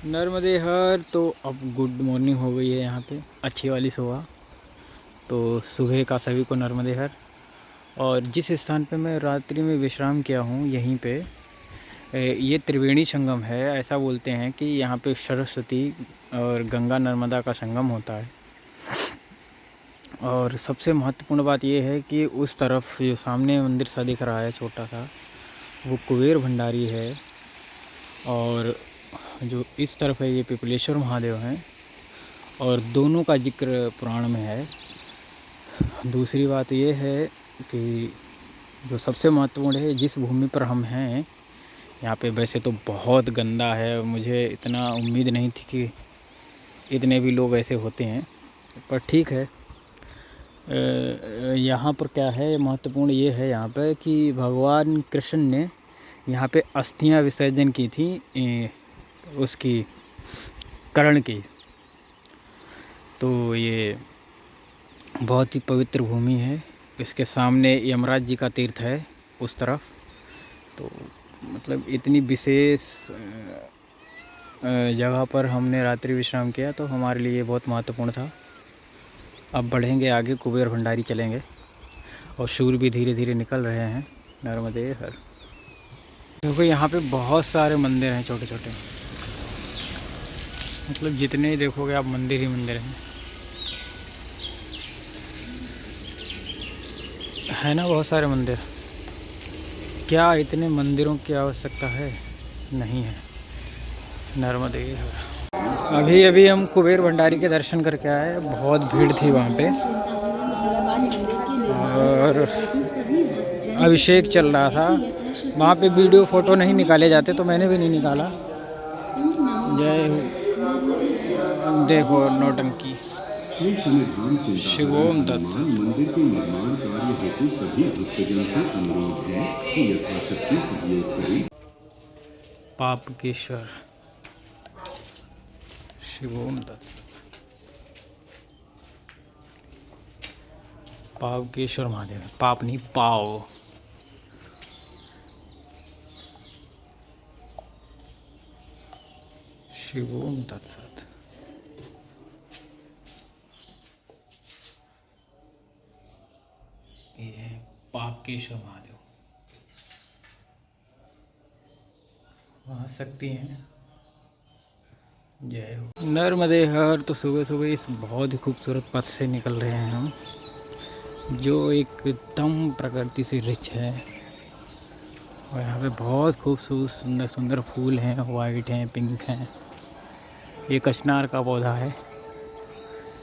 नर्मदे हर तो अब good morning हो गई है यहाँ पे, अच्छी वाली सुबह। तो सुबह का सभी को नर्मदे हर। और जिस स्थान पे मैं रात्रि में विश्राम किया हूँ यहीं पे ये त्रिवेणी संगम है। ऐसा बोलते हैं कि यहाँ पे सरस्वती और गंगा नर्मदा का संगम होता है। और सबसे महत्वपूर्ण बात ये है कि उस तरफ जो सामने मंदिर सा दिख रहा है छोटा सा, वो कुबेर भंडारी है। और जो इस तरफ है ये पिपलेश्वर महादेव हैं, और दोनों का जिक्र पुराण में है। दूसरी बात ये है कि जो सबसे महत्वपूर्ण है, जिस भूमि पर हम हैं यहाँ पे वैसे तो बहुत गंदा है। मुझे इतना उम्मीद नहीं थी कि इतने भी लोग ऐसे होते हैं, पर ठीक है। यहाँ पर क्या है महत्वपूर्ण ये है यहाँ पर कि भगवान कृष्ण ने यहाँ पे अस्थियाँ विसर्जन की थी उसकी कर्ण की। तो ये बहुत ही पवित्र भूमि है। इसके सामने यमराज जी का तीर्थ है उस तरफ। तो मतलब इतनी विशेष जगह पर हमने रात्रि विश्राम किया, तो हमारे लिए बहुत महत्वपूर्ण था। अब बढ़ेंगे आगे, कुबेर भंडारी चलेंगे, और सूर्य भी धीरे धीरे निकल रहे हैं। नर्मदे हर। देखो यहाँ पे बहुत सारे मंदिर हैं छोटे छोटे, मतलब जितने ही देखोगे आप मंदिर ही मंदिर हैं, है ना। बहुत सारे मंदिर। क्या इतने मंदिरों की आवश्यकता है? नहीं है। नर्मदे हर। अभी अभी हम कुबेर भंडारी के दर्शन करके आए। बहुत भीड़ थी वहाँ पे, और अभिषेक चल रहा था वहाँ पे। वीडियो फ़ोटो नहीं निकाले जाते, तो मैंने भी नहीं निकाला। जय हो। देखो नौटंकी। शिवोम दत्त। मंदिर के निर्माण कार्य हेतु सभी भक्तजन से अनुरोध है कि यथाशक्ति सहयोग करें। पापकेश्वर शिवोम दत्त। पापकेश्वर महादेव। पाप नहीं, पाव। शिवोम तत्सत। ये पापकेश्वर महादेव। वहाँ शक्ति हैं। जय हो। नर्मदे हर। तो सुबह सुबह इस बहुत ही खूबसूरत पथ से निकल रहे हैं हम, जो एकदम प्रकृति से रिच है। और यहाँ पे बहुत खूबसूरत सुंदर सुंदर फूल हैं, वाइट हैं, पिंक हैं। ये कचनार का पौधा है,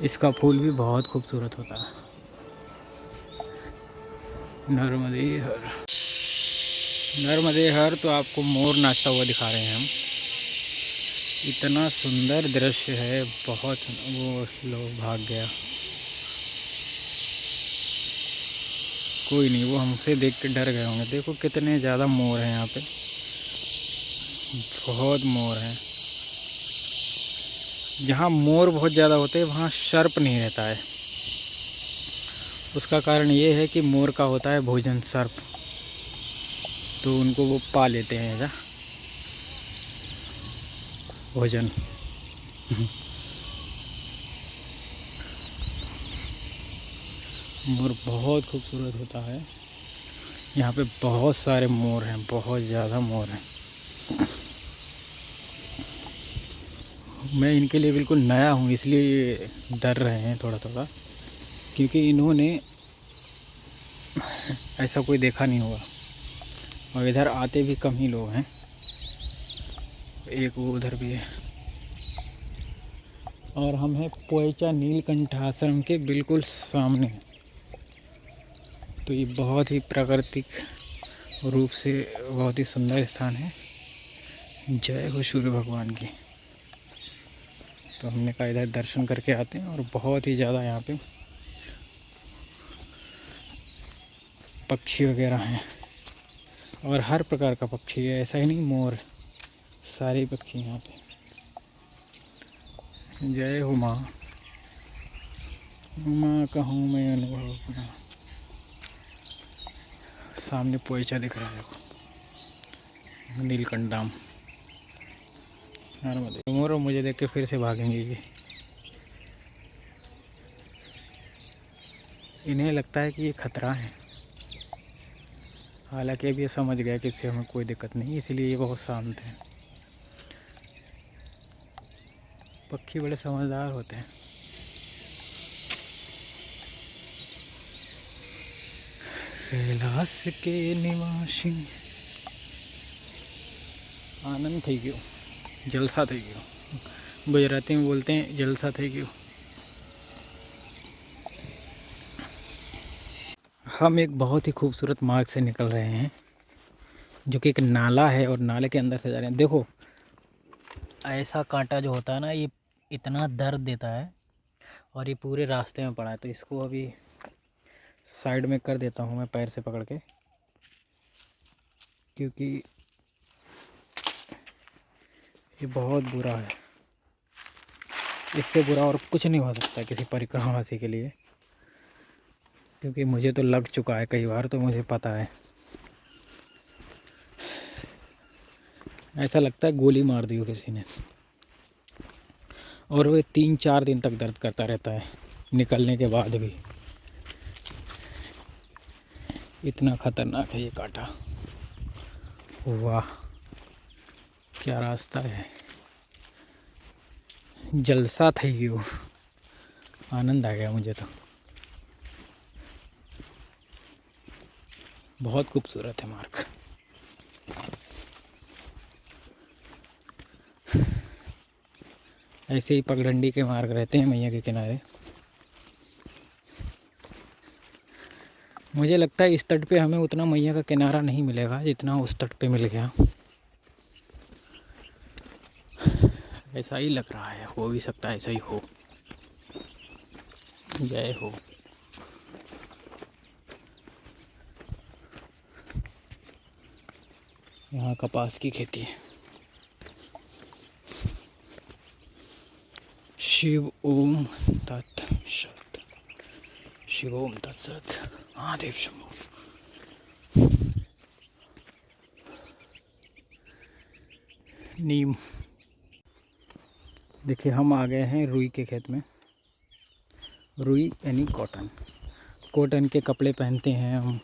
इसका फूल भी बहुत खूबसूरत होता है। नर्मदे हर। नर्मदे हर। तो आपको मोर नाचता हुआ दिखा रहे हैं हम। इतना सुंदर दृश्य है, बहुत। वो लोग भाग गया। कोई नहीं, वो हमसे देख के डर गए होंगे। देखो कितने ज़्यादा मोर हैं यहाँ पे, बहुत मोर हैं। जहाँ मोर बहुत ज़्यादा होते हैं वहाँ सर्प नहीं रहता है। उसका कारण ये है कि मोर का होता है भोजन सर्प, तो उनको वो पा लेते हैं ऐसा भोजन। मोर बहुत खूबसूरत होता है। यहाँ पे बहुत सारे मोर हैं, बहुत ज़्यादा मोर हैं। मैं इनके लिए बिल्कुल नया हूँ, इसलिए ये डर रहे हैं थोड़ा थोड़ा, क्योंकि इन्होंने ऐसा कोई देखा नहीं होगा। और इधर आते भी कम ही लोग हैं। एक वो उधर भी है। और हम हैं पोएचा नीलकंठ आश्रम के बिल्कुल सामने। तो ये बहुत ही प्राकृतिक रूप से बहुत ही सुंदर स्थान है। जय हो सूर्य भगवान की। तो हमने कहा इधर दर्शन करके आते हैं। और बहुत ही ज़्यादा यहाँ पे पक्षी वगैरह हैं, और हर प्रकार का पक्षी है, ऐसा ही नहीं मोर, सारे पक्षी यहाँ पे। जय हो माँ। माँ कहूँ मैं अनुभव अपना। सामने पोएचा दिख रहा है, देखो नीलकंठ धाम। मोर मुझे देख के फिर से भागेंगे ये। इन्हें लगता है कि ये खतरा है, हालांकि अब ये समझ गया कि इससे हमें कोई दिक्कत नहीं, इसलिए ये बहुत शांत है। पक्षी बड़े समझदार होते हैं। कैलाश के निवासी आनंद थी गयो, जलसा थी गयो। गुजराती में बोलते हैं जलसा थी गयो। हम एक बहुत ही खूबसूरत मार्ग से निकल रहे हैं, जो कि एक नाला है और नाले के अंदर से जा रहे हैं। देखो ऐसा कांटा जो होता है ना, ये इतना दर्द देता है और ये पूरे रास्ते में पड़ा है। तो इसको अभी साइड में कर देता हूँ मैं पैर से पकड़ के, क्योंकि ये बहुत बुरा है। इससे बुरा और कुछ नहीं हो सकता किसी परिक्रमावासी के लिए, क्योंकि मुझे तो लग चुका है कई बार, तो मुझे पता है। ऐसा लगता है गोली मार दी हो किसी ने, और वो 3-4 दिन तक दर्द करता रहता है निकलने के बाद भी। इतना खतरनाक है ये कांटा। वाह क्या रास्ता है, जलसा था ये। आनंद आ गया मुझे तो, बहुत खूबसूरत है मार्ग। ऐसे ही पगडंडी के मार्ग रहते हैं मैया के किनारे। मुझे लगता है इस तट पे हमें उतना मैया का किनारा नहीं मिलेगा जितना उस तट पे मिल गया। ऐसा ही लग रहा है, हो भी सकता है ऐसा ही हो। जय हो। यहाँ कपास की खेती है। शिव ओम तत् सत, शिव ओम तत्सत, महादेव शंभो। नीम। देखिए हम आ गए हैं रुई के खेत में। रुई यानी कॉटन। कॉटन के कपड़े पहनते हैं हम,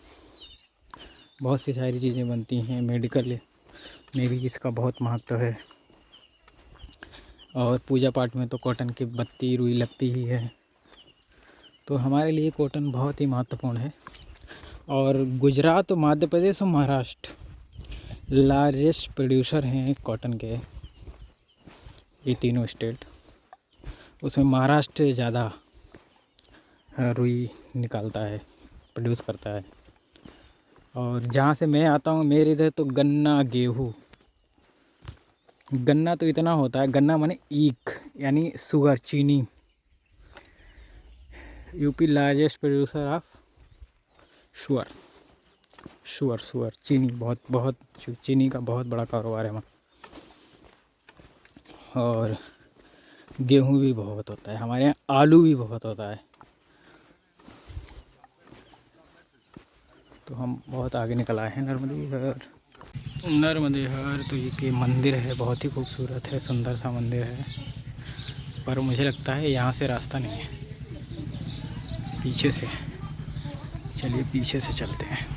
बहुत सी सारी चीज़ें बनती हैं। मेडिकल में भी इसका बहुत महत्व है, और पूजा पाठ में तो कॉटन की बत्ती रुई लगती ही है। तो हमारे लिए कॉटन बहुत ही महत्वपूर्ण है। और गुजरात, मध्य प्रदेश और महाराष्ट्र लार्जेस्ट प्रोड्यूसर हैं कॉटन के, ये तीनों स्टेट। उसमें महाराष्ट्र ज़्यादा रुई निकालता है, प्रोड्यूस करता है। और जहाँ से मैं आता हूँ मेरे इधर तो गन्ना, गेहूँ, गन्ना तो इतना होता है। गन्ना माने ईख यानी शुगर, चीनी। UP largest producer of sugar, चीनी। बहुत चीनी का बहुत बड़ा कारोबार है वहाँ। और गेहूँ भी बहुत होता है हमारे यहाँ, आलू भी बहुत होता है। तो हम बहुत आगे निकल आए हैं नर्मदे हर। तो ये कि मंदिर है, बहुत ही खूबसूरत है, सुंदर सा मंदिर है। पर मुझे लगता है यहाँ से रास्ता नहीं है, पीछे से। चलिए पीछे से चलते हैं।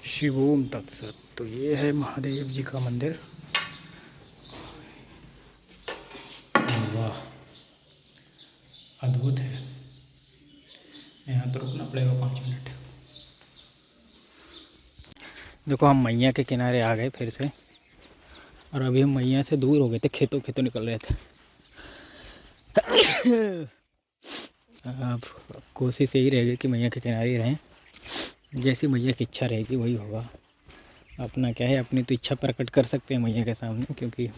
शिव ओम तत्सत। तो ये है महादेव जी का मंदिर। वाह अद्भुत है। यहाँ तो रुकना पड़ेगा 5 मिनट। देखो हम मैया के किनारे आ गए फिर से, और अभी हम मैया से दूर हो गए थे, खेतों निकल रहे थे। अब कोशिश यही रहेगी कि मैया के किनारे ही रहें। जैसी मैया की इच्छा रहेगी वही होगा। अपना क्या है, अपनी तो इच्छा प्रकट कर सकते हैं मैया के सामने, क्योंकि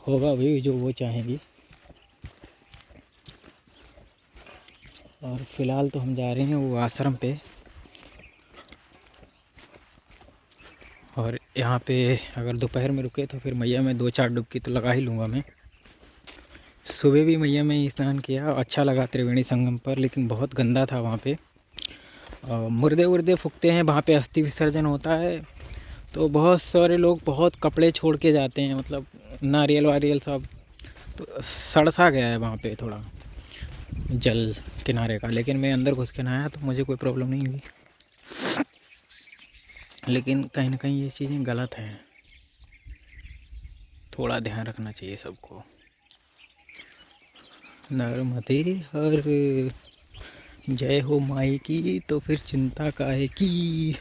होगा वही जो वो चाहेंगी। और फिलहाल तो हम जा रहे हैं वो आश्रम पे। और यहाँ पे अगर दोपहर में रुके तो फिर मैया में 2-4 डुबकी तो लगा ही लूँगा मैं। सुबह भी मैया में स्नान किया, अच्छा लगा त्रिवेणी संगम पर, लेकिन बहुत गंदा था वहाँ पे। मुर्दे फूकते हैं वहाँ पे, अस्थि विसर्जन होता है। तो बहुत सारे लोग बहुत कपड़े छोड़ के जाते हैं, मतलब नारियल वारियल सब तो सड़ सा गया है वहाँ पे थोड़ा जल किनारे का। लेकिन मैं अंदर घुस के नहाया तो मुझे कोई प्रॉब्लम नहीं हुई। लेकिन कहीं ना कहीं ये चीज़ें गलत हैं, थोड़ा ध्यान रखना चाहिए सबको। नर्मदे हर जय हो माई की, तो फिर चिंता काहे की।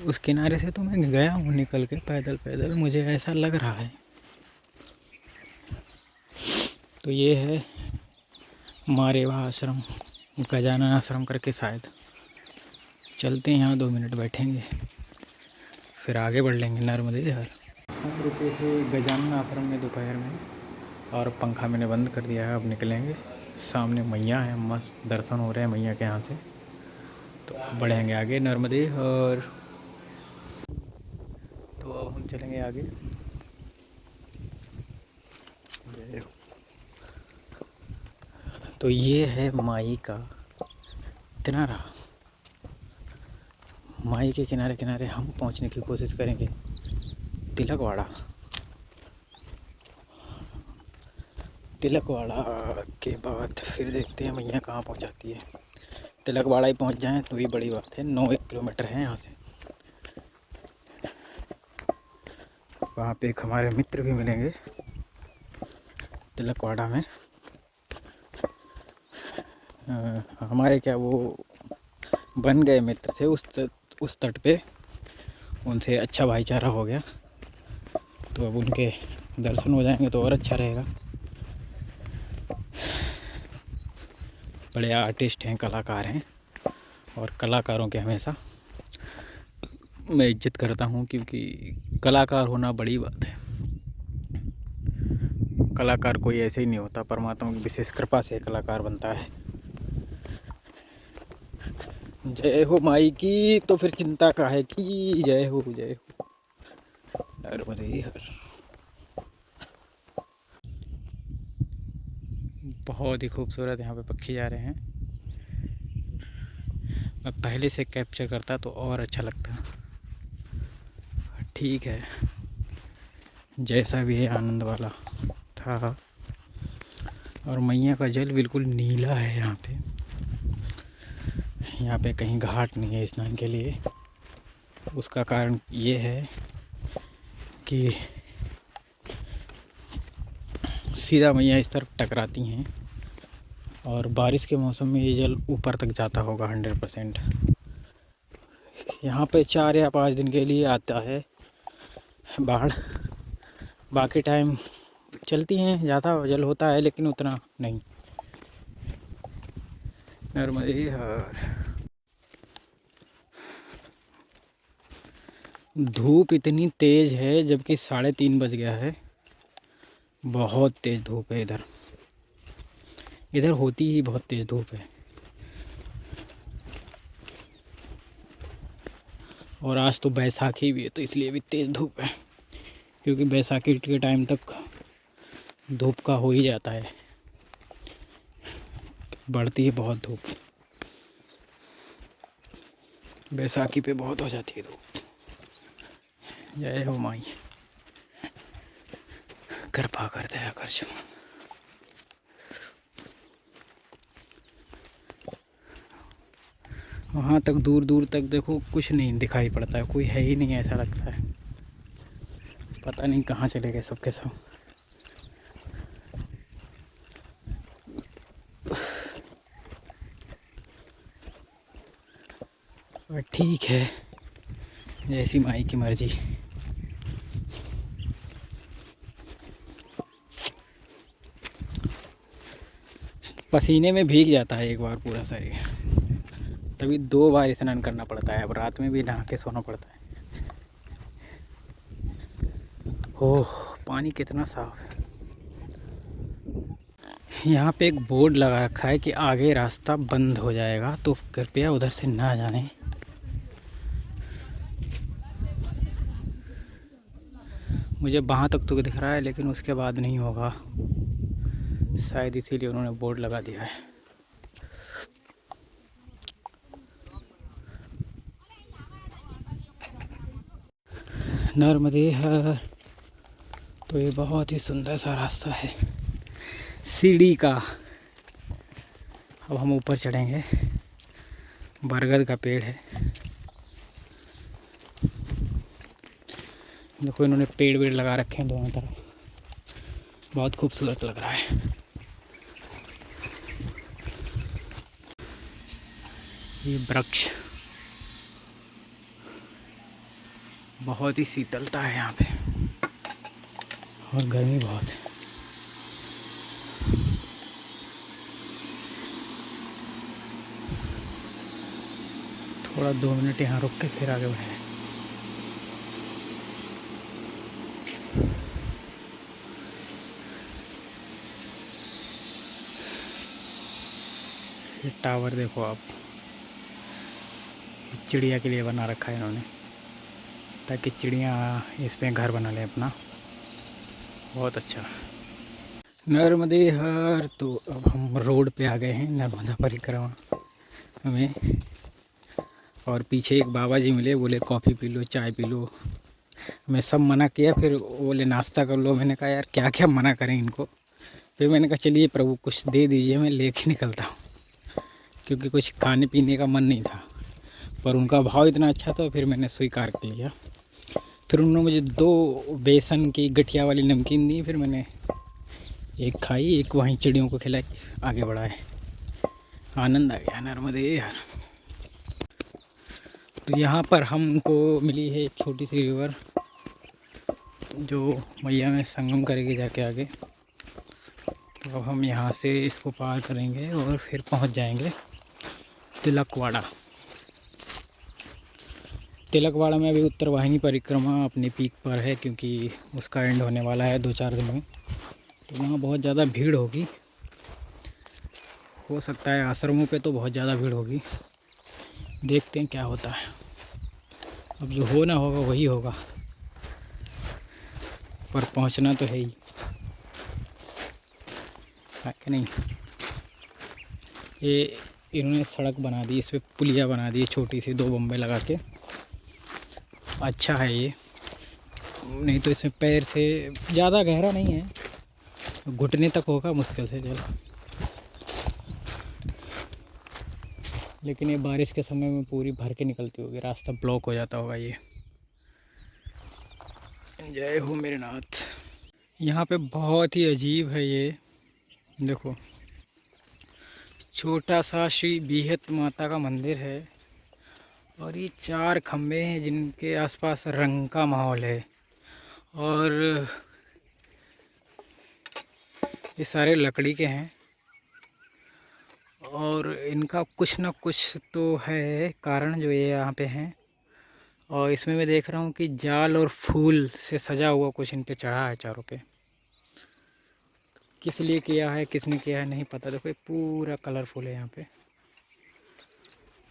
उस किनारे से तो मैं गया हूँ निकल के पैदल पैदल, मुझे ऐसा लग रहा है। तो ये है मारेवा आश्रम, गजानन आश्रम करके शायद। चलते हैं, यहाँ 2 मिनट बैठेंगे फिर आगे बढ़ लेंगे नर्मदे हर। हम रुके थे गजानन आश्रम में दोपहर में, और पंखा मैंने बंद कर दिया है। अब निकलेंगे, सामने मैया है, मस्त दर्शन हो रहे हैं मैया के यहाँ से। तो अब बढ़ेंगे आगे नर्मदे हर। तो अब हम चलेंगे आगे। तो ये है माई का किनारा। माई के किनारे किनारे हम पहुंचने की कोशिश करेंगे तिलकवाड़ा। तिलकवाड़ा के बाद फिर देखते हैं मैया कहाँ पहुंचाती है। तिलकवाड़ा ही पहुंच जाएं तो ही बड़ी बात है। 9 किलोमीटर है यहाँ से। वहाँ पे एक हमारे मित्र भी मिलेंगे तिलकवाड़ा में। हमारे क्या वो बन गए मित्र थे उस तट पे, उनसे अच्छा भाईचारा हो गया। तो अब उनके दर्शन हो जाएंगे तो और अच्छा रहेगा। बड़े आर्टिस्ट हैं, कलाकार हैं, और कलाकारों के हमेशा मैं इज्जत करता हूँ, क्योंकि कलाकार होना बड़ी बात है। कलाकार कोई ऐसे ही नहीं होता, परमात्मा की विशेष कृपा से कलाकार बनता है। जय हो माई की, तो फिर चिंता काहे की। जय हो नर्मदे हर। बहुत ही खूबसूरत यहाँ पे पक्षी जा रहे हैं। मैं पहले से कैप्चर करता तो और अच्छा लगता। ठीक है, जैसा भी है आनंद वाला था। और मैया का जल बिल्कुल नीला है यहाँ पे। यहाँ पे कहीं घाट नहीं है स्नान के लिए। उसका कारण ये है कि सीधा मैया इस तरफ टकराती हैं, और बारिश के मौसम में ये जल ऊपर तक जाता होगा 100%। यहाँ पे 4 या 5 दिन के लिए आता है बाढ़। बाकी टाइम चलती हैं, ज़्यादा जल होता है लेकिन उतना नहीं। नर्मदे हर। धूप इतनी तेज़ है, जबकि 3:30 बज गया है। बहुत तेज़ धूप है इधर होती ही बहुत तेज़ धूप है। और आज तो बैसाखी भी है, तो इसलिए भी तेज़ धूप है, क्योंकि बैसाखी के टाइम तक धूप का हो ही जाता है, बढ़ती है बहुत धूप। बैसाखी पे बहुत हो जाती है धूप। जय हो माई, कृपा कर दया कर। वहाँ तक दूर दूर तक देखो कुछ नहीं दिखाई पड़ता है, कोई है ही नहीं, ऐसा लगता है। पता नहीं कहाँ चले गए सब के सब। और ठीक है, जैसी माई की मर्जी। पसीने में भीग जाता है एक बार पूरा शरीर, तभी 2 बार स्नान करना पड़ता है। अब रात में भी नहा के सोना पड़ता है। ओह, पानी कितना साफ है। यहाँ पे एक बोर्ड लगा रखा है कि आगे रास्ता बंद हो जाएगा, तो कृपया उधर से ना जाएं। मुझे वहाँ तक तो दिख रहा है, लेकिन उसके बाद नहीं होगा शायद, इसीलिए उन्होंने बोर्ड लगा दिया है। नर्मदे हर। तो ये बहुत ही सुंदर सा रास्ता है सीढ़ी का। अब हम ऊपर चढ़ेंगे। बरगद का पेड़ है। देखो इन्होंने पेड़ वेड़ लगा रखे हैं दोनों तरफ, बहुत खूबसूरत लग रहा है। ये वृक्ष, बहुत ही शीतलता है यहाँ पे और गर्मी बहुत है। थोड़ा 2 मिनट यहाँ रुक के फिर आगे बढ़े। ये टावर देखो आप, चिड़िया के लिए बना रखा है इन्होंने, ताकि चिड़िया इसमें घर बना ले अपना। बहुत अच्छा। नर्मदे हर। तो अब हम रोड पे आ गए हैं नर्मदा परिक्रमा में। और पीछे एक बाबा जी मिले, बोले कॉफ़ी पी लो, चाय पी लो। मैं सब मना किया, फिर बोले नाश्ता कर लो। मैंने कहा यार क्या क्या मना करें इनको। फिर मैंने कहा चलिए प्रभु कुछ दे दीजिए, मैं लेके निकलता हूँ, क्योंकि कुछ खाने पीने का मन नहीं था। पर उनका भाव इतना अच्छा था, फिर मैंने स्वीकार कर लिया। फिर उन्होंने मुझे 2 बेसन की गठिया वाली नमकीन दी। फिर मैंने एक खाई, एक वहीं चिड़ियों को खिलाई, आगे बढ़ाए। आनंद आ गया नर्मदे यार। तो यहाँ पर हमको मिली है एक छोटी सी रिवर, जो मैया में संगम करेगी जाके आगे। तो अब हम यहाँ से इसको पार करेंगे और फिर पहुँच जाएंगे तिलकवाड़ा। तिलकवाड़ा में अभी उत्तर वाहिनी परिक्रमा अपने पीक पर है, क्योंकि उसका एंड होने वाला है 2-4 दिन में। तो वहाँ बहुत ज़्यादा भीड़ होगी, हो सकता है आश्रमों पे तो बहुत ज़्यादा भीड़ होगी। देखते हैं क्या होता है। अब जो होना होगा वही होगा, पर पहुँचना तो है ही, है कि नहीं। ये इन्होंने सड़क बना दी, इस पर पुलिया बना दी छोटी सी 2 बम्बे लगा के। अच्छा है ये, नहीं तो इसमें पैर से, ज़्यादा गहरा नहीं है, घुटने तक होगा मुश्किल से चलो। लेकिन ये बारिश के समय में पूरी भर के निकलती होगी, रास्ता ब्लॉक हो जाता होगा ये। जय हो मेरे नाथ। यहाँ पे बहुत ही अजीब है ये, देखो छोटा सा श्री बीहत माता का मंदिर है, और ये 4 खम्भे हैं जिनके आसपास रंग का माहौल है। और ये सारे लकड़ी के हैं, और इनका कुछ ना कुछ तो है कारण जो ये यहाँ पे हैं। और इसमें मैं देख रहा हूँ कि जाल और फूल से सजा हुआ कुछ इन पे चढ़ा है चारों पे। किस लिए किया है, किसने किया है नहीं पता। देखो ये पूरा कलरफुल है यहाँ पे।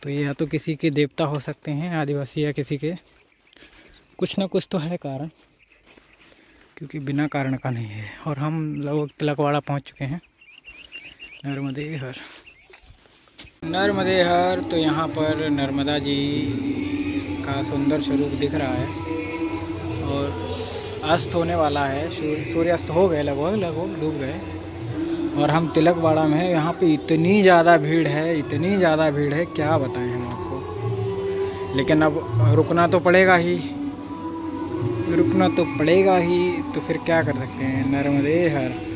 तो ये या तो किसी के देवता हो सकते हैं आदिवासी, या किसी के कुछ ना कुछ तो है कारण, क्योंकि बिना कारण का नहीं है। और हम लोग तिलकवाड़ा पहुँच चुके हैं। नर्मदे हर। नर्मदे हर। तो यहाँ पर नर्मदा जी का सुंदर स्वरूप दिख रहा है, और अस्त होने वाला है। सूर्यास्त हो गए, लगभग डूब गए। और हम तिलकवाड़ा में हैं। यहाँ पे इतनी ज़्यादा भीड़ है, इतनी ज़्यादा भीड़ है, क्या बताएं हम आपको। लेकिन अब रुकना तो पड़ेगा ही, रुकना तो पड़ेगा ही। तो फिर क्या कर सकते हैं। नर्मदे हर।